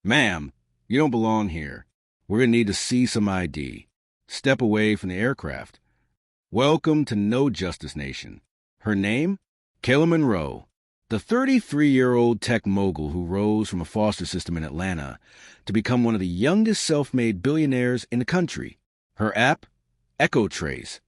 Ma'am, you don't belong here. We're going to need to see some ID. Step away from the aircraft. Welcome to No Justice Nation. Her name? Kayla Monroe, the 33-year-old tech mogul who rose from a foster system in Atlanta to become one of the youngest self-made billionaires in the country. Her app? Echo Trace,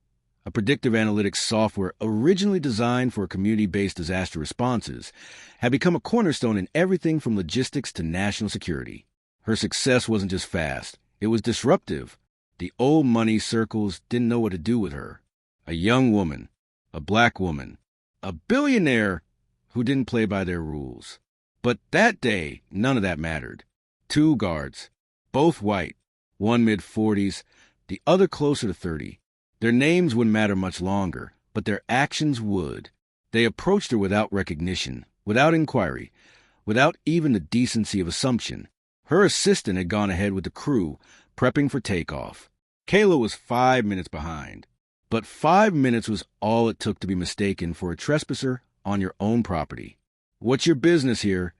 a predictive analytics software originally designed for community-based disaster responses, had become a cornerstone in everything from logistics to national security. Her success wasn't just fast, it was disruptive. The old money circles didn't know what to do with her. A young woman, a black woman, a billionaire who didn't play by their rules. But that day, none of that mattered. Two guards, both white, one mid-40s, the other closer to 30. Their names wouldn't matter much longer, but their actions would. They approached her without recognition, without inquiry, without even the decency of assumption. Her assistant had gone ahead with the crew, prepping for takeoff. Kayla was 5 minutes behind. But 5 minutes was all it took to be mistaken for a trespasser on your own property. "What's your business here?"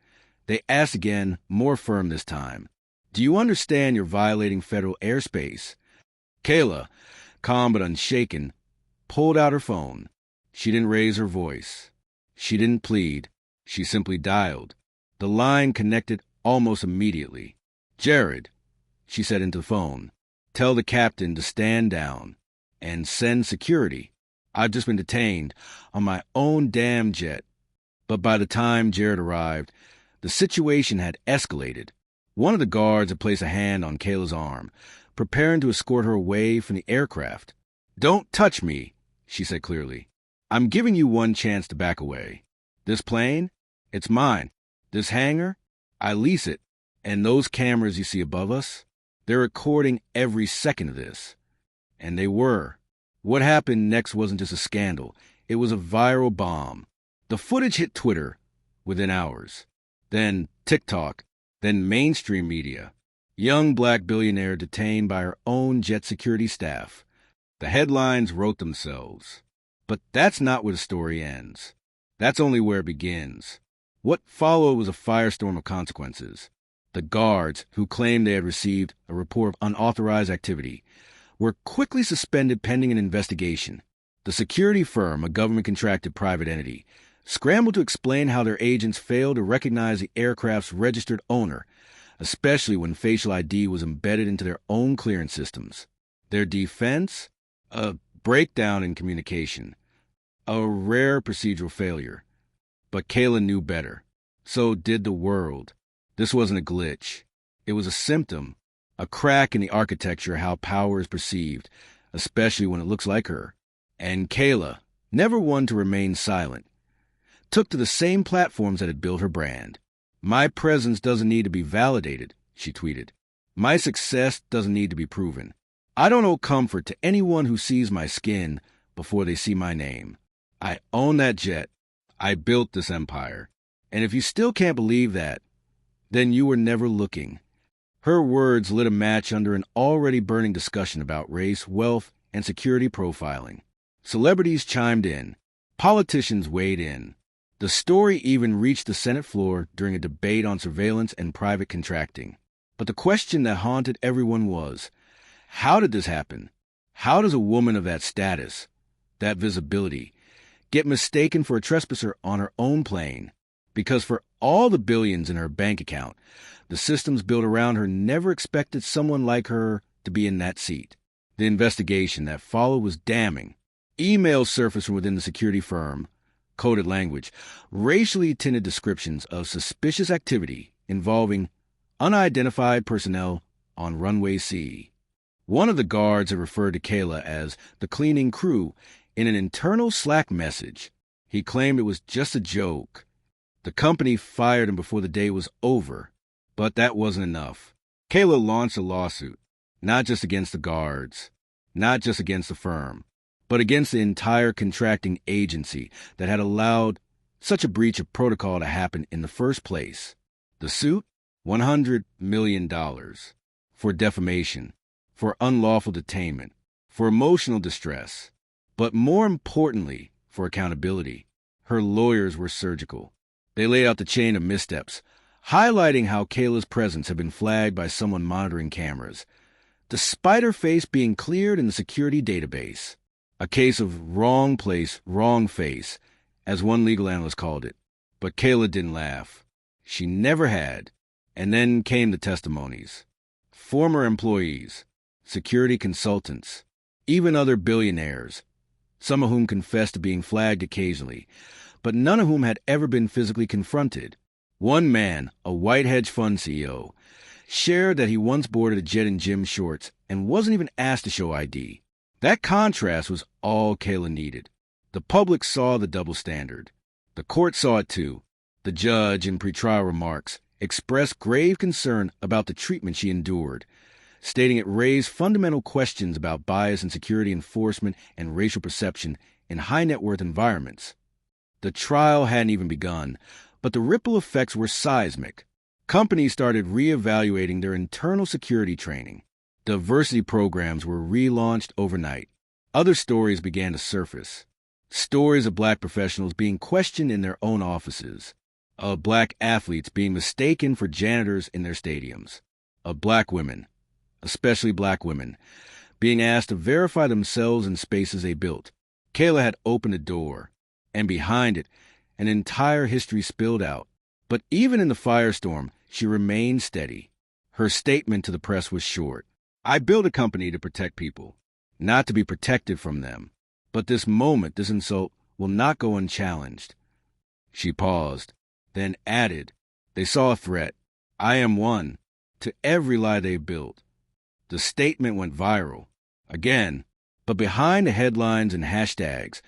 They asked again, more firm this time. "Do you understand you're violating federal airspace?" Kayla, calm but unshaken, pulled out her phone. She didn't raise her voice. She didn't plead. She simply dialed. The line connected almost immediately. "Jared," she said into the phone, "tell the captain to stand down and send security. I've just been detained on my own damn jet." But by the time Jared arrived, the situation had escalated. One of the guards had placed a hand on Kayla's arm, preparing to escort her away from the aircraft. "Don't touch me," she said clearly. "I'm giving you one chance to back away. This plane? It's mine. This hangar? I lease it. And those cameras you see above us? They're recording every second of this." And they were. What happened next wasn't just a scandal. It was a viral bomb. The footage hit Twitter within hours. Then TikTok. Then mainstream media. Young black billionaire detained by her own jet security staff. The headlines wrote themselves. But that's not where the story ends. That's only where it begins. What followed was a firestorm of consequences. The guards, who claimed they had received a report of unauthorized activity, were quickly suspended pending an investigation. The security firm, a government-contracted private entity, scrambled to explain how their agents failed to recognize the aircraft's registered owner, especially when facial ID was embedded into their own clearance systems. Their defense? A breakdown in communication. A rare procedural failure. But Kayla knew better. So did the world. This wasn't a glitch. It was a symptom. A crack in the architecture of how power is perceived, especially when it looks like her. And Kayla, never one to remain silent, took to the same platforms that had built her brand. "My presence doesn't need to be validated," she tweeted. "My success doesn't need to be proven. I don't owe comfort to anyone who sees my skin before they see my name. I own that jet. I built this empire. And if you still can't believe that, then you were never looking." Her words lit a match under an already burning discussion about race, wealth, and security profiling. Celebrities chimed in. Politicians weighed in. The story even reached the Senate floor during a debate on surveillance and private contracting. But the question that haunted everyone was, how did this happen? How does a woman of that status, that visibility, get mistaken for a trespasser on her own plane? Because for all the billions in her bank account, the systems built around her never expected someone like her to be in that seat. The investigation that followed was damning. Emails surfaced from within the security firm, coded language, racially tinted descriptions of suspicious activity involving unidentified personnel on runway C. One of the guards had referred to Kayla as the cleaning crew in an internal Slack message. He claimed it was just a joke. The company fired him before the day was over. But that wasn't enough. Kayla launched a lawsuit, not just against the guards, not just against the firm, but against the entire contracting agency that had allowed such a breach of protocol to happen in the first place. The suit? $100 million. For defamation, for unlawful detainment, for emotional distress, but more importantly, for accountability. Her lawyers were surgical. They laid out the chain of missteps, highlighting how Kayla's presence had been flagged by someone monitoring cameras, despite her face being cleared in the security database. A case of wrong place, wrong face, as one legal analyst called it. But Kayla didn't laugh. She never had. And then came the testimonies. Former employees, security consultants, even other billionaires, some of whom confessed to being flagged occasionally, but none of whom had ever been physically confronted. One man, a white hedge fund CEO, shared that he once boarded a jet in gym shorts and wasn't even asked to show ID. That contrast was all Kayla needed. The public saw the double standard. The court saw it too. The judge, in pretrial remarks, expressed grave concern about the treatment she endured, stating it raised fundamental questions about bias in security enforcement and racial perception in high-net-worth environments. The trial hadn't even begun, but the ripple effects were seismic. Companies started reevaluating their internal security training. Diversity programs were relaunched overnight. Other stories began to surface. Stories of black professionals being questioned in their own offices, of black athletes being mistaken for janitors in their stadiums, of black women, especially black women, being asked to verify themselves in spaces they built. Kayla had opened a door, and behind it, an entire history spilled out. But even in the firestorm, she remained steady. Her statement to the press was short. I built a company to protect people, not to be protected from them. But this moment, this insult, will not go unchallenged. She paused, then added, they saw a threat. I am one, to every lie they built. The statement went viral. Again, but behind the headlines and hashtags,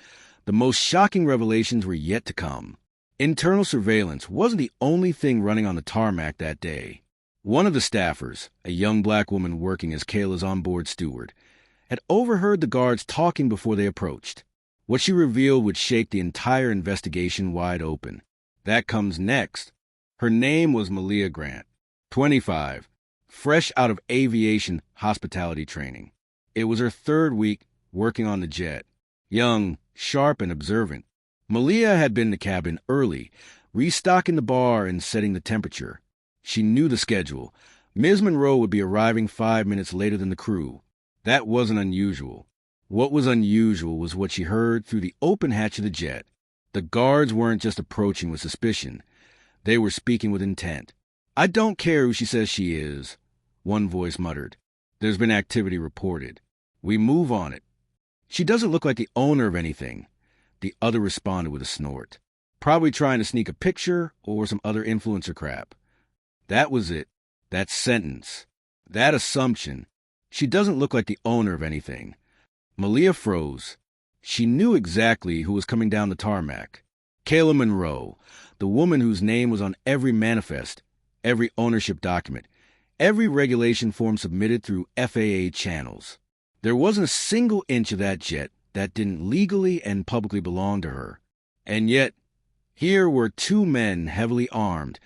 the most shocking revelations were yet to come. Internal surveillance wasn't the only thing running on the tarmac that day. One of the staffers, a young black woman working as Kayla's onboard steward, had overheard the guards talking before they approached. What she revealed would shake the entire investigation wide open. That comes next. Her name was Malia Grant, 25, fresh out of aviation hospitality training. It was her third week working on the jet. Young, sharp, and observant, Malia had been in the cabin early, restocking the bar and setting the temperature. She knew the schedule. Ms. Monroe would be arriving 5 minutes later than the crew. That wasn't unusual. What was unusual was what she heard through the open hatch of the jet. The guards weren't just approaching with suspicion. They were speaking with intent. I don't care who she says she is, one voice muttered. There's been activity reported. We move on it. She doesn't look like the owner of anything. The other responded with a snort. Probably trying to sneak a picture or some other influencer crap. That was it. That sentence. That assumption. She doesn't look like the owner of anything. Malia froze. She knew exactly who was coming down the tarmac. Kayla Monroe, the woman whose name was on every manifest, every ownership document, every regulation form submitted through FAA channels. There wasn't a single inch of that jet that didn't legally and publicly belong to her. And yet, here were two men heavily armed,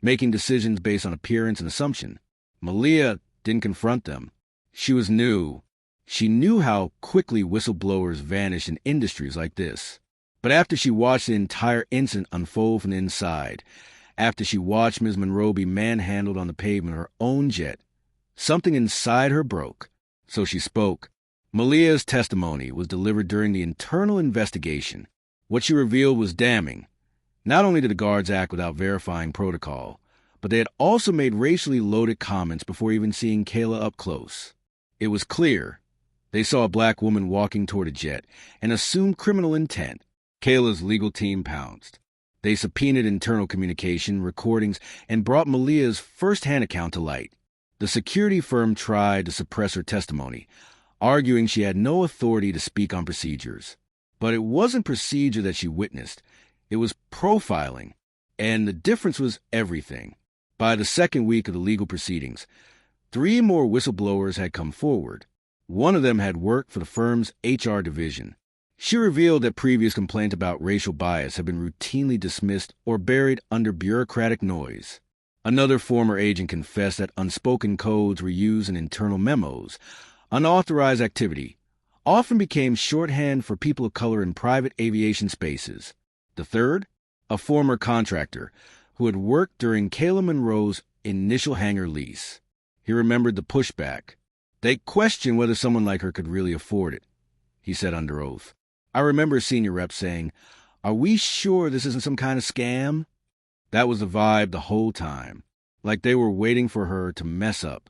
making decisions based on appearance and assumption. Malia didn't confront them. She was new. She knew how quickly whistleblowers vanish in industries like this. But after she watched the entire incident unfold from the inside, after she watched Ms. Monroe be manhandled on the pavement of her own jet, something inside her broke. So she spoke. Malia's testimony was delivered during the internal investigation. What she revealed was damning. Not only did the guards act without verifying protocol, but they had also made racially loaded comments before even seeing Kayla up close. It was clear. They saw a black woman walking toward a jet and assumed criminal intent. Kayla's legal team pounced. They subpoenaed internal communication, recordings, and brought Malia's first-hand account to light. The security firm tried to suppress her testimony, arguing she had no authority to speak on procedures. But it wasn't procedure that she witnessed. It was profiling, and the difference was everything. By the second week of the legal proceedings, 3 more whistleblowers had come forward. One of them had worked for the firm's HR division. She revealed that previous complaints about racial bias had been routinely dismissed or buried under bureaucratic noise. Another former agent confessed that unspoken codes were used in internal memos. Unauthorized activity often became shorthand for people of color in private aviation spaces. The third, a former contractor who had worked during Kayla Monroe's initial hangar lease. He remembered the pushback. They questioned whether someone like her could really afford it, he said under oath. I remember a senior rep saying, "Are we sure this isn't some kind of scam?" That was the vibe the whole time, like they were waiting for her to mess up.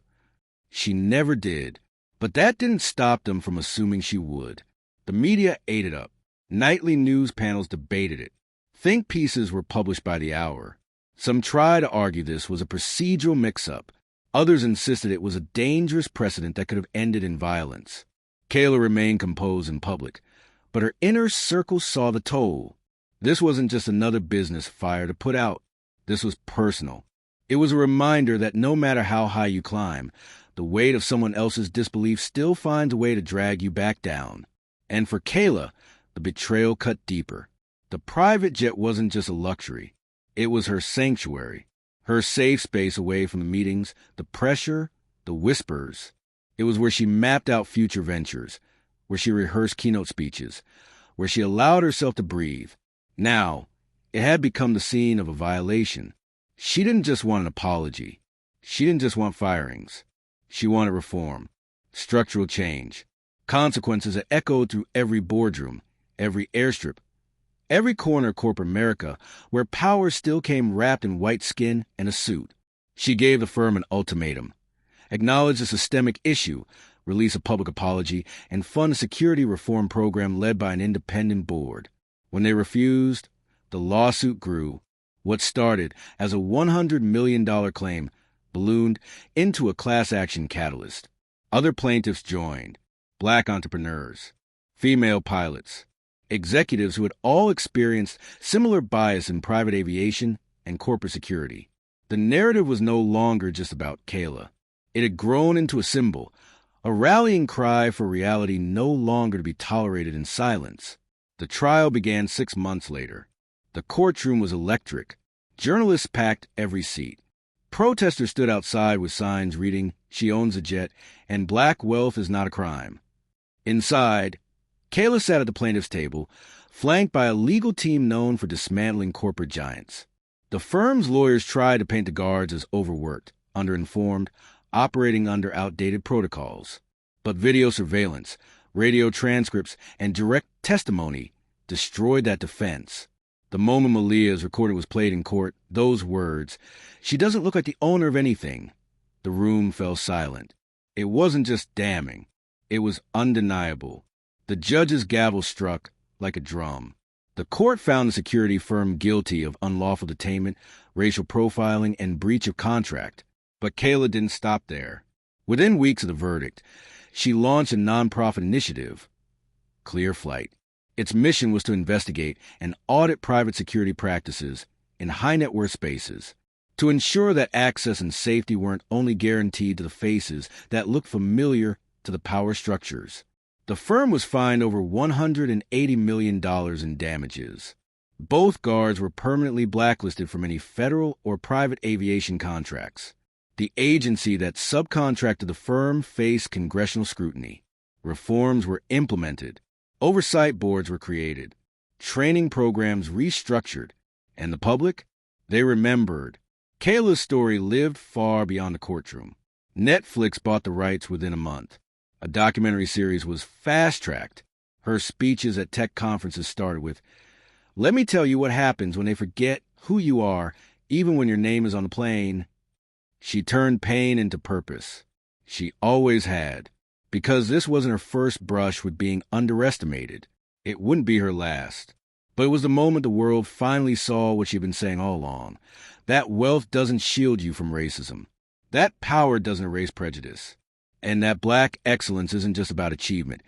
She never did, but that didn't stop them from assuming she would. The media ate it up. Nightly news panels debated it. Think pieces were published by the hour. Some tried to argue this was a procedural mix-up. Others insisted it was a dangerous precedent that could have ended in violence. Kayla remained composed in public, but her inner circle saw the toll. This wasn't just another business fire to put out. This was personal. It was a reminder that no matter how high you climb, the weight of someone else's disbelief still finds a way to drag you back down. And for Kayla, the betrayal cut deeper. The private jet wasn't just a luxury. It was her sanctuary, her safe space away from the meetings, the pressure, the whispers. It was where she mapped out future ventures, where she rehearsed keynote speeches, where she allowed herself to breathe. Now, it had become the scene of a violation. She didn't just want an apology. She didn't just want firings. She wanted reform, structural change, consequences that echoed through every boardroom, every airstrip, every corner of corporate America where power still came wrapped in white skin and a suit. She gave the firm an ultimatum: acknowledge a systemic issue, release a public apology, and fund a security reform program led by an independent board. When they refused, the lawsuit grew. What started as a $100 million claim ballooned into a class action catalyst. Other plaintiffs joined: black entrepreneurs, female pilots, executives who had all experienced similar bias in private aviation and corporate security. The narrative was no longer just about Kayla. It had grown into a symbol, a rallying cry for reality no longer to be tolerated in silence. The trial began 6 months later. The courtroom was electric. Journalists packed every seat. Protesters stood outside with signs reading, "She owns a jet," and "Black wealth is not a crime." Inside, Kayla sat at the plaintiff's table, flanked by a legal team known for dismantling corporate giants. The firm's lawyers tried to paint the guards as overworked, underinformed, operating under outdated protocols. But video surveillance, radio transcripts, and direct testimony destroyed that defense. The moment Malia's recording was played in court, those words, "She doesn't look like the owner of anything," the room fell silent. It wasn't just damning. It was undeniable. The judge's gavel struck like a drum. The court found the security firm guilty of unlawful detainment, racial profiling, and breach of contract. But Kayla didn't stop there. Within weeks of the verdict, she launched a nonprofit initiative, Clear Flight. Its mission was to investigate and audit private security practices in high-net-worth spaces, to ensure that access and safety weren't only guaranteed to the faces that looked familiar to the power structures. The firm was fined over $180 million in damages. Both guards were permanently blacklisted from any federal or private aviation contracts. The agency that subcontracted the firm faced congressional scrutiny. Reforms were implemented. Oversight boards were created. Training programs restructured. And the public? They remembered. Kayla's story lived far beyond the courtroom. Netflix bought the rights within a month. A documentary series was fast-tracked. Her speeches at tech conferences started with, "Let me tell you what happens when they forget who you are, even when your name is on the plane." She turned pain into purpose. She always had. Because this wasn't her first brush with being underestimated. It wouldn't be her last. But it was the moment the world finally saw what she'd been saying all along. That wealth doesn't shield you from racism. That power doesn't erase prejudice. And that black excellence isn't just about achievement.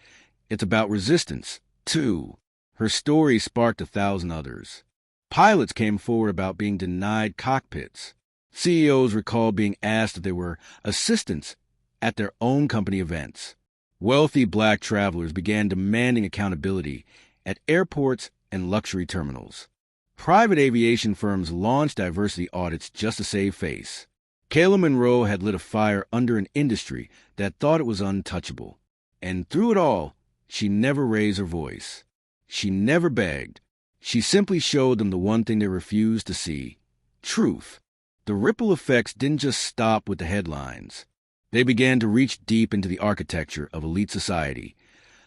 It's about resistance, too. Her story sparked 1,000 others. Pilots came forward about being denied cockpits. CEOs recalled being asked if they were assistants at their own company events. Wealthy black travelers began demanding accountability at airports and luxury terminals. Private aviation firms launched diversity audits just to save face. Kayla Monroe had lit a fire under an industry that thought it was untouchable. And through it all, she never raised her voice. She never begged. She simply showed them the one thing they refused to see: truth. The ripple effects didn't just stop with the headlines. They began to reach deep into the architecture of elite society,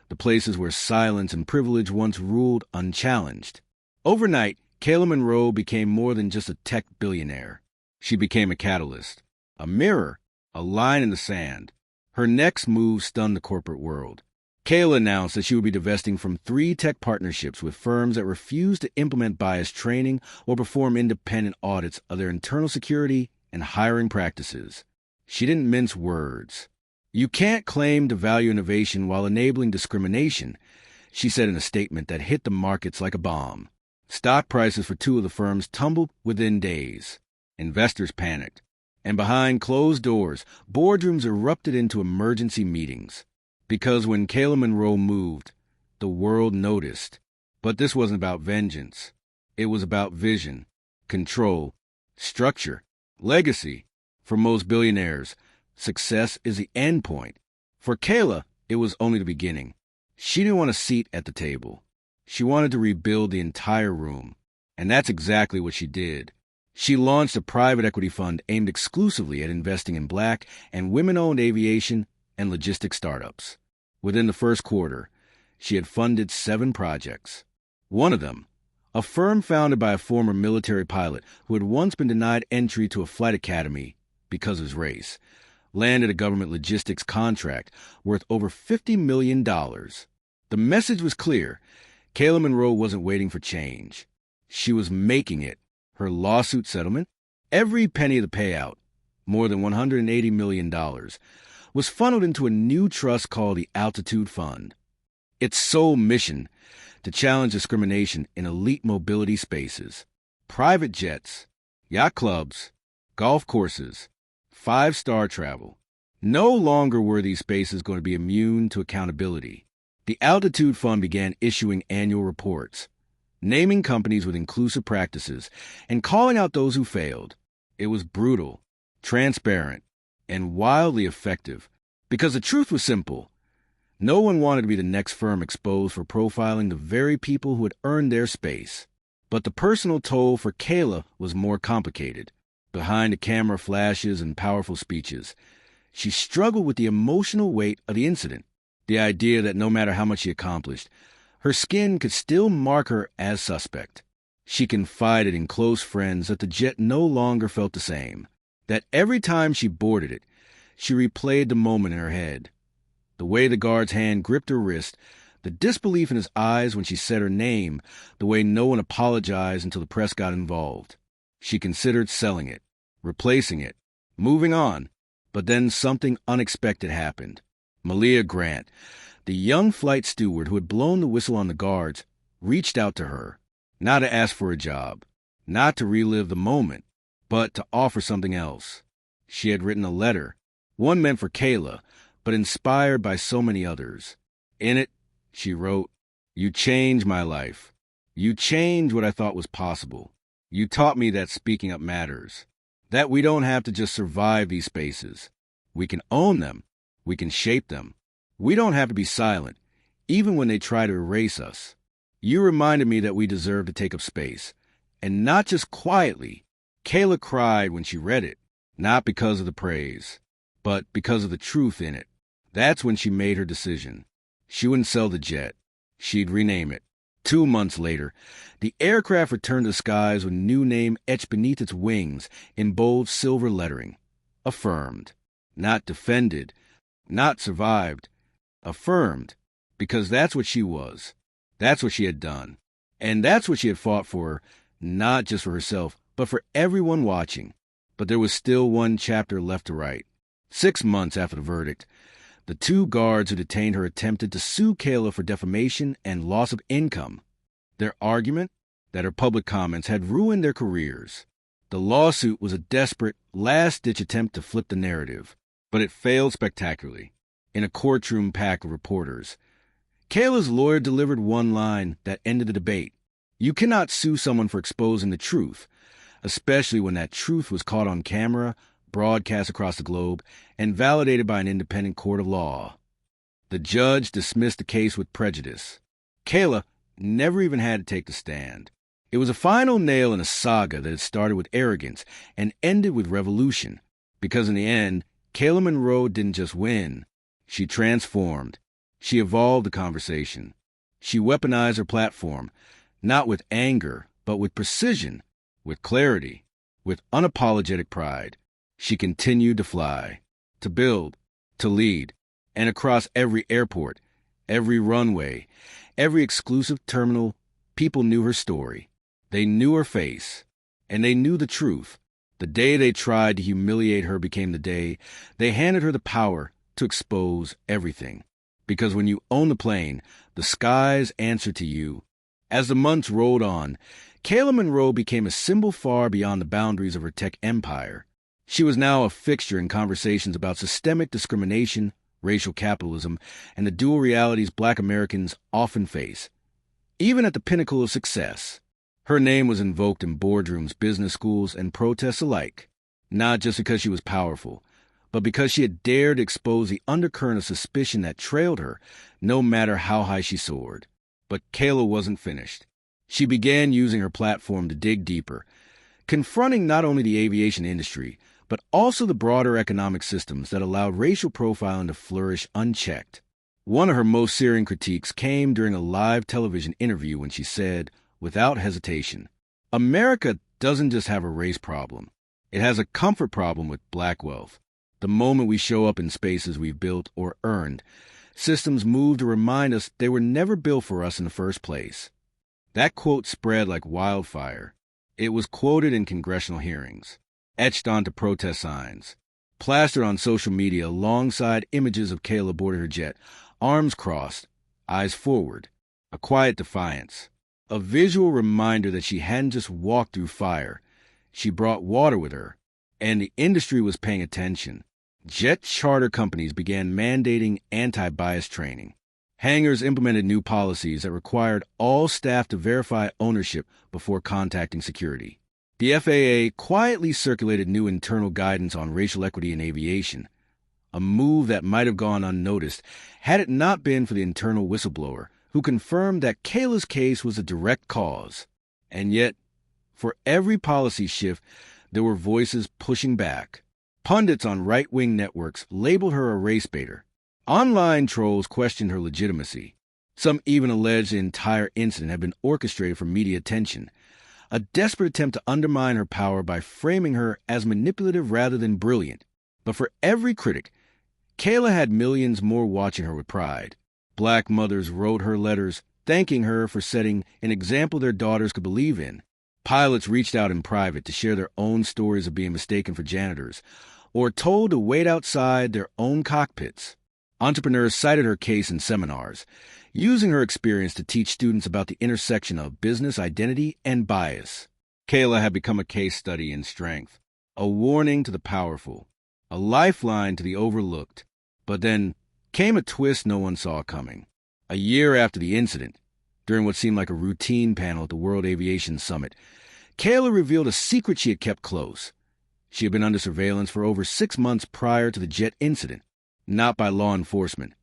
the places where silence and privilege once ruled unchallenged. Overnight, Kayla Monroe became more than just a tech billionaire. She became a catalyst, a mirror, a line in the sand. Her next move stunned the corporate world. Kayla announced that she would be divesting from 3 tech partnerships with firms that refused to implement bias training or perform independent audits of their internal security and hiring practices. She didn't mince words. "You can't claim to value innovation while enabling discrimination," she said in a statement that hit the markets like a bomb. Stock prices for 2 of the firms tumbled within days. Investors panicked. And behind closed doors, boardrooms erupted into emergency meetings. Because when Kayla Monroe moved, the world noticed. But this wasn't about vengeance. It was about vision, control, structure, legacy. For most billionaires, success is the end point. For Kayla, it was only the beginning. She didn't want a seat at the table. She wanted to rebuild the entire room. And that's exactly what she did. She launched a private equity fund aimed exclusively at investing in Black and women-owned aviation and logistics startups. Within the first quarter, she had funded 7 projects. One of them, a firm founded by a former military pilot who had once been denied entry to a flight academy because of his race, landed a government logistics contract worth over $50 million. The message was clear. Kayla Monroe wasn't waiting for change. She was making it. Her lawsuit settlement, every penny of the payout, more than $180 million, was funneled into a new trust called the Altitude Fund. Its sole mission, to challenge discrimination in elite mobility spaces, private jets, yacht clubs, golf courses, 5-star travel. No longer were these spaces going to be immune to accountability. The Altitude Fund began issuing annual reports, naming companies with inclusive practices and calling out those who failed. It was brutal, transparent, and wildly effective because the truth was simple. No one wanted to be the next firm exposed for profiling the very people who had earned their space. But the personal toll for Kayla was more complicated. Behind the camera flashes and powerful speeches, she struggled with the emotional weight of the incident, the idea that no matter how much she accomplished, her skin could still mark her as suspect. She confided in close friends that the jet no longer felt the same, that every time she boarded it, she replayed the moment in her head. The way the guard's hand gripped her wrist, the disbelief in his eyes when she said her name, the way no one apologized until the press got involved. She considered selling it, replacing it, moving on. But then something unexpected happened. Malia Grant, the young flight steward who had blown the whistle on the guards, reached out to her, not to ask for a job, not to relive the moment, but to offer something else. She had written a letter, one meant for Kayla, but inspired by so many others. In it, she wrote, "You changed my life. You changed what I thought was possible. You taught me that speaking up matters, that we don't have to just survive these spaces. We can own them. We can shape them. We don't have to be silent, even when they try to erase us. You reminded me that we deserve to take up space, and not just quietly." Kayla cried when she read it, not because of the praise, but because of the truth in it. That's when she made her decision. She wouldn't sell the jet. She'd rename it. 2 months later, the aircraft returned to the skies with a new name etched beneath its wings in bold silver lettering. Affirmed. Not defended. Not survived. Affirmed. Because that's what she was. That's what she had done. And that's what she had fought for, not just for herself, but for everyone watching. But there was still one chapter left to write. 6 months after the verdict, the 2 guards who detained her attempted to sue Kayla for defamation and loss of income. Their argument? That her public comments had ruined their careers. The lawsuit was a desperate, last-ditch attempt to flip the narrative, but it failed spectacularly. In a courtroom packed with reporters, Kayla's lawyer delivered one line that ended the debate. You cannot sue someone for exposing the truth, especially when that truth was caught on camera, broadcast across the globe, and validated by an independent court of law. The judge dismissed the case with prejudice. Kayla never even had to take the stand. It was a final nail in a saga that had started with arrogance and ended with revolution. Because in the end, Kayla Monroe didn't just win. She transformed. She evolved the conversation. She weaponized her platform, not with anger, but with precision, with clarity, with unapologetic pride. She continued to fly, to build, to lead, and across every airport, every runway, every exclusive terminal, people knew her story. They knew her face, and they knew the truth. The day they tried to humiliate her became the day they handed her the power to expose everything. Because when you own the plane, the skies answer to you. As the months rolled on, Kayla Monroe became a symbol far beyond the boundaries of her tech empire. She was now a fixture in conversations about systemic discrimination, racial capitalism, and the dual realities Black Americans often face. Even at the pinnacle of success, her name was invoked in boardrooms, business schools, and protests alike, not just because she was powerful, but because she had dared to expose the undercurrent of suspicion that trailed her, no matter how high she soared. But Kayla wasn't finished. She began using her platform to dig deeper, confronting not only the aviation industry, but also the broader economic systems that allowed racial profiling to flourish unchecked. One of her most searing critiques came during a live television interview when she said, without hesitation, "America doesn't just have a race problem. It has a comfort problem with Black wealth. The moment we show up in spaces we've built or earned, systems move to remind us they were never built for us in the first place." That quote spread like wildfire. It was quoted in congressional hearings, etched onto protest signs, plastered on social media alongside images of Kayla boarding her jet, arms crossed, eyes forward, a quiet defiance. A visual reminder that she hadn't just walked through fire. She brought water with her, and the industry was paying attention. Jet charter companies began mandating anti-bias training. Hangars implemented new policies that required all staff to verify ownership before contacting security. The FAA quietly circulated new internal guidance on racial equity in aviation, a move that might have gone unnoticed had it not been for the internal whistleblower who confirmed that Kayla's case was a direct cause. And yet, for every policy shift, there were voices pushing back. Pundits on right-wing networks labeled her a race baiter. Online trolls questioned her legitimacy. Some even alleged the entire incident had been orchestrated for media attention, a desperate attempt to undermine her power by framing her as manipulative rather than brilliant. But for every critic, Kayla had millions more watching her with pride. Black mothers wrote her letters, thanking her for setting an example their daughters could believe in. Pilots reached out in private to share their own stories of being mistaken for janitors, or told to wait outside their own cockpits. Entrepreneurs cited her case in seminars, using her experience to teach students about the intersection of business identity and bias. Kayla had become a case study in strength, a warning to the powerful, a lifeline to the overlooked. But then came a twist no one saw coming. A year after the incident, during what seemed like a routine panel at the World Aviation Summit, Kayla revealed a secret she had kept close. She had been under surveillance for over 6 months prior to the jet incident, not by law enforcement,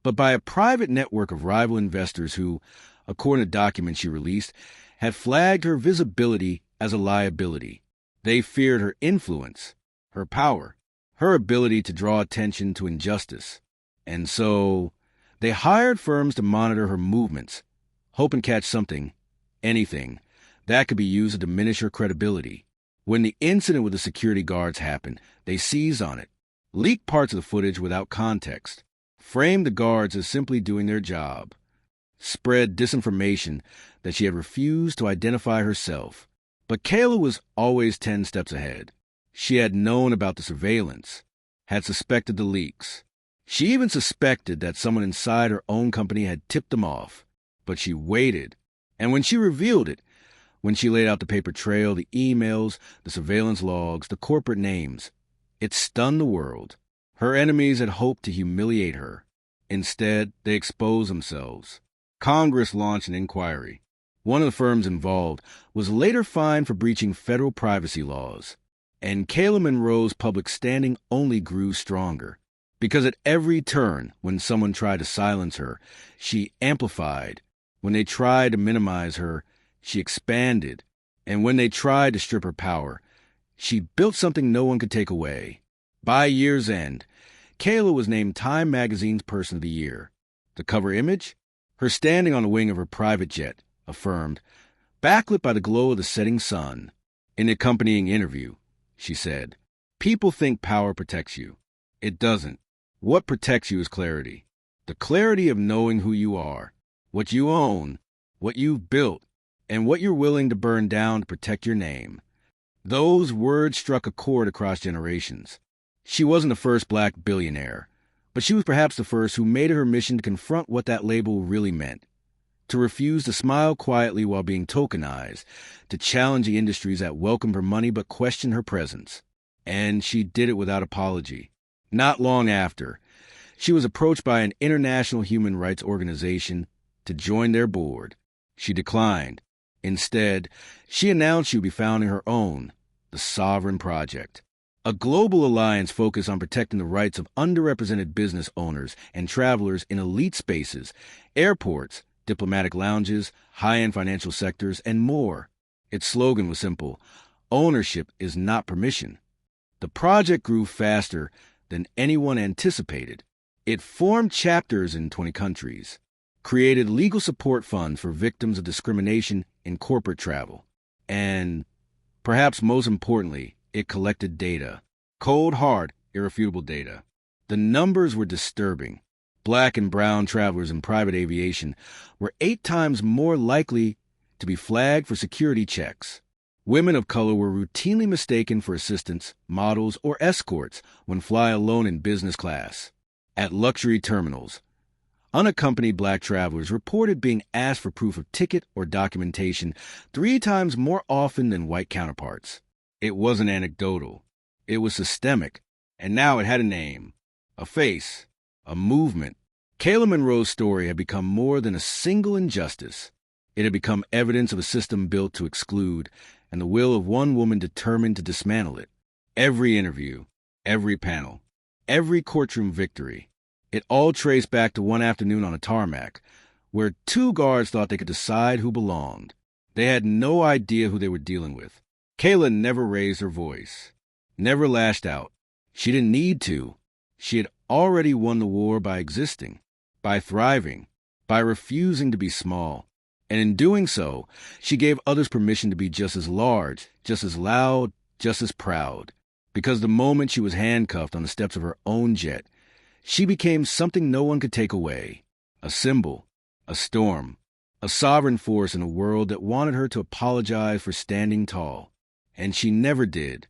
but by a private network of rival investors who, according to documents she released, had flagged her visibility as a liability. They feared her influence, her power, her ability to draw attention to injustice. And so they hired firms to monitor her movements, hoping to catch something, anything, that could be used to diminish her credibility. When the incident with the security guards happened, they seized on it, leaked parts of the footage without context, framed the guards as simply doing their job, spread disinformation that she had refused to identify herself. But Kayla was always 10 steps ahead. She had known about the surveillance, had suspected the leaks. She even suspected that someone inside her own company had tipped them off. But she waited. And when she revealed it, when she laid out the paper trail, the emails, the surveillance logs, the corporate names, it stunned the world. Her enemies had hoped to humiliate her. Instead, they exposed themselves. Congress launched an inquiry. One of the firms involved was later fined for breaching federal privacy laws. And Kayla Monroe's public standing only grew stronger. Because at every turn, when someone tried to silence her, she amplified. When they tried to minimize her, She expanded, and when they tried to strip her power, she built something no one could take away. By year's end, Kayla was named Time Magazine's Person of the Year. The cover image? Her standing on the wing of her private jet, affirmed, backlit by the glow of the setting sun. In the accompanying interview, she said, "People think power protects you. It doesn't. What protects you is clarity. The clarity of knowing who you are, what you own, what you've built, and what you're willing to burn down to protect your name." Those words struck a chord across generations. She wasn't the first black billionaire, but she was perhaps the first who made it her mission to confront what that label really meant, to refuse to smile quietly while being tokenized, to challenge the industries that welcomed her money but questioned her presence. And she did it without apology. Not long after, she was approached by an international human rights organization to join their board. She declined. Instead, she announced she would be founding her own, the Sovereign Project, a global alliance focused on protecting the rights of underrepresented business owners and travelers in elite spaces, airports, diplomatic lounges, high-end financial sectors, and more. Its slogan was simple: ownership is not permission. The project grew faster than anyone anticipated. It formed chapters in 20 countries, created legal support funds for victims of discrimination in corporate travel, and, perhaps most importantly, it collected data. Cold, hard, irrefutable data. The numbers were disturbing. Black and brown travelers in private aviation were 8 times more likely to be flagged for security checks. Women of color were routinely mistaken for assistants, models, or escorts when flying alone in business class. At luxury terminals, unaccompanied black travelers reported being asked for proof of ticket or documentation 3 times more often than white counterparts. It wasn't anecdotal. It was systemic, and now it had a name, a face, a movement. Kayla Monroe's story had become more than a single injustice. It had become evidence of a system built to exclude, and the will of one woman determined to dismantle it. Every interview, every panel, every courtroom victory, it all traced back to one afternoon on a tarmac, where 2 guards thought they could decide who belonged. They had no idea who they were dealing with. Kayla never raised her voice, never lashed out. She didn't need to. She had already won the war by existing, by thriving, by refusing to be small. And in doing so, she gave others permission to be just as large, just as loud, just as proud. Because the moment she was handcuffed on the steps of her own jet, she became something no one could take away. A symbol, a storm, a sovereign force in a world that wanted her to apologize for standing tall. And she never did.